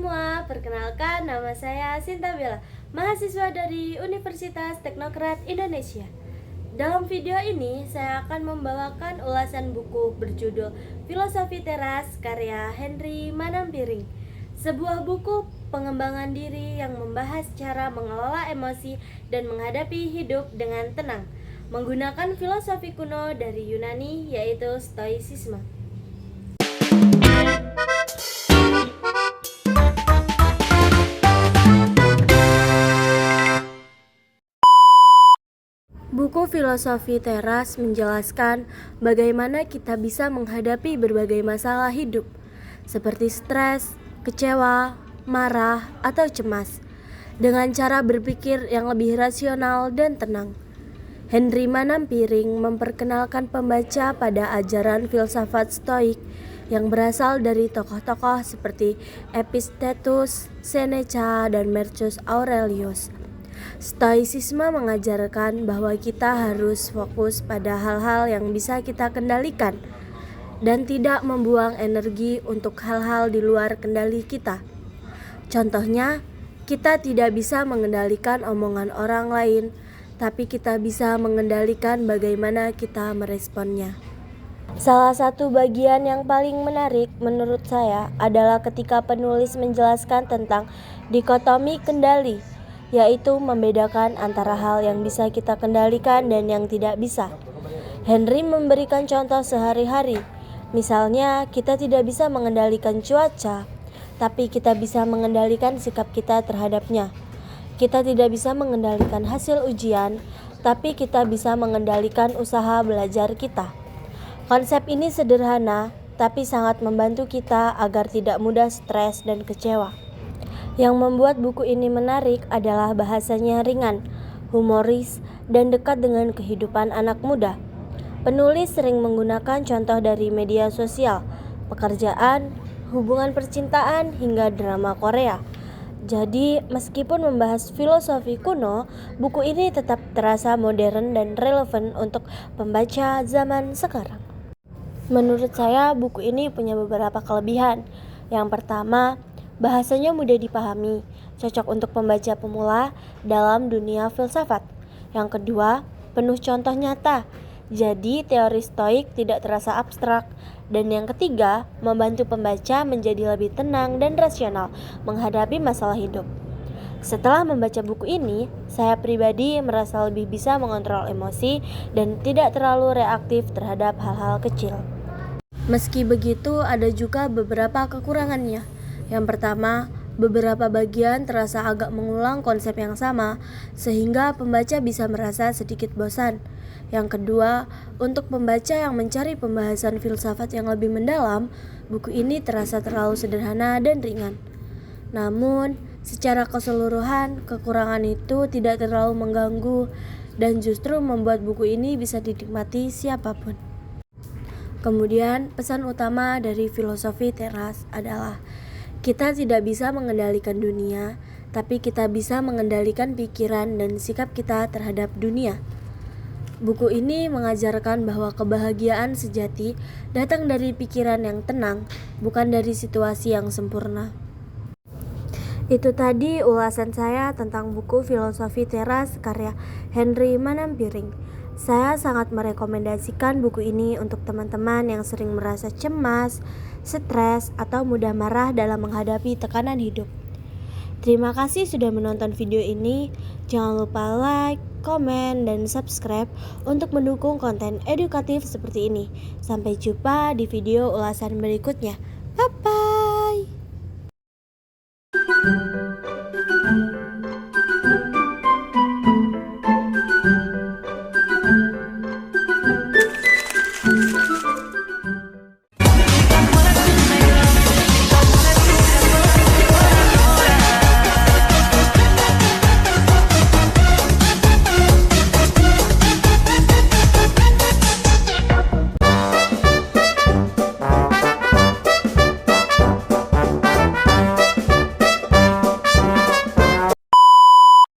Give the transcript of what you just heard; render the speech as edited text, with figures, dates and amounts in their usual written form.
semua, perkenalkan nama saya Sinta Bella, mahasiswa dari Universitas Teknokrat Indonesia. Dalam video ini, saya akan membawakan ulasan buku berjudul Filosofi Teras karya Henry Manampiring. Sebuah buku pengembangan diri yang membahas cara mengelola emosi dan menghadapi hidup dengan tenang, menggunakan filosofi kuno dari Yunani yaitu Stoicisme. Buku Filosofi Teras menjelaskan bagaimana kita bisa menghadapi berbagai masalah hidup, seperti stres, kecewa, marah, atau cemas, dengan cara berpikir yang lebih rasional dan tenang. Henry Manampiring memperkenalkan pembaca pada ajaran filsafat Stoik yang berasal dari tokoh-tokoh seperti Epictetus, Seneca, dan Marcus Aurelius. Stoicisme mengajarkan bahwa kita harus fokus pada hal-hal yang bisa kita kendalikan dan tidak membuang energi untuk hal-hal di luar kendali kita. Contohnya, kita tidak bisa mengendalikan omongan orang lain, tapi kita bisa mengendalikan bagaimana kita meresponnya. Salah satu bagian yang paling menarik menurut saya adalah ketika penulis menjelaskan tentang dikotomi kendali, yaitu membedakan antara hal yang bisa kita kendalikan dan yang tidak bisa. Henry memberikan contoh sehari-hari. Misalnya, kita tidak bisa mengendalikan cuaca, tapi kita bisa mengendalikan sikap kita terhadapnya. Kita tidak bisa mengendalikan hasil ujian, tapi kita bisa mengendalikan usaha belajar kita. Konsep ini sederhana, tapi sangat membantu kita agar tidak mudah stres dan kecewa. Yang membuat buku ini menarik adalah bahasanya ringan, humoris, dan dekat dengan kehidupan anak muda. Penulis sering menggunakan contoh dari media sosial, pekerjaan, hubungan percintaan, hingga drama Korea. Jadi, meskipun membahas filosofi kuno, buku ini tetap terasa modern dan relevan untuk pembaca zaman sekarang. Menurut saya, buku ini punya beberapa kelebihan. Yang pertama, bahasanya mudah dipahami, cocok untuk pembaca pemula dalam dunia filsafat. Yang kedua, penuh contoh nyata, jadi teori stoik tidak terasa abstrak. Dan yang ketiga, membantu pembaca menjadi lebih tenang dan rasional menghadapi masalah hidup. Setelah membaca buku ini, saya pribadi merasa lebih bisa mengontrol emosi dan tidak terlalu reaktif terhadap hal-hal kecil. Meski begitu, ada juga beberapa kekurangannya. Yang pertama, beberapa bagian terasa agak mengulang konsep yang sama, sehingga pembaca bisa merasa sedikit bosan. Yang kedua, untuk pembaca yang mencari pembahasan filsafat yang lebih mendalam, buku ini terasa terlalu sederhana dan ringan. Namun, secara keseluruhan, kekurangan itu tidak terlalu mengganggu dan justru membuat buku ini bisa dinikmati siapapun. Kemudian, pesan utama dari Filosofi Teras adalah kita tidak bisa mengendalikan dunia, tapi kita bisa mengendalikan pikiran dan sikap kita terhadap dunia. Buku ini mengajarkan bahwa kebahagiaan sejati datang dari pikiran yang tenang, bukan dari situasi yang sempurna. Itu tadi ulasan saya tentang buku Filosofi Teras karya Henry Manampiring. Saya sangat merekomendasikan buku ini untuk teman-teman yang sering merasa cemas, stres, atau mudah marah dalam menghadapi tekanan hidup. Terima kasih sudah menonton video ini. Jangan lupa like, komen, dan subscribe untuk mendukung konten edukatif seperti ini. Sampai jumpa di video ulasan berikutnya. Bye-bye.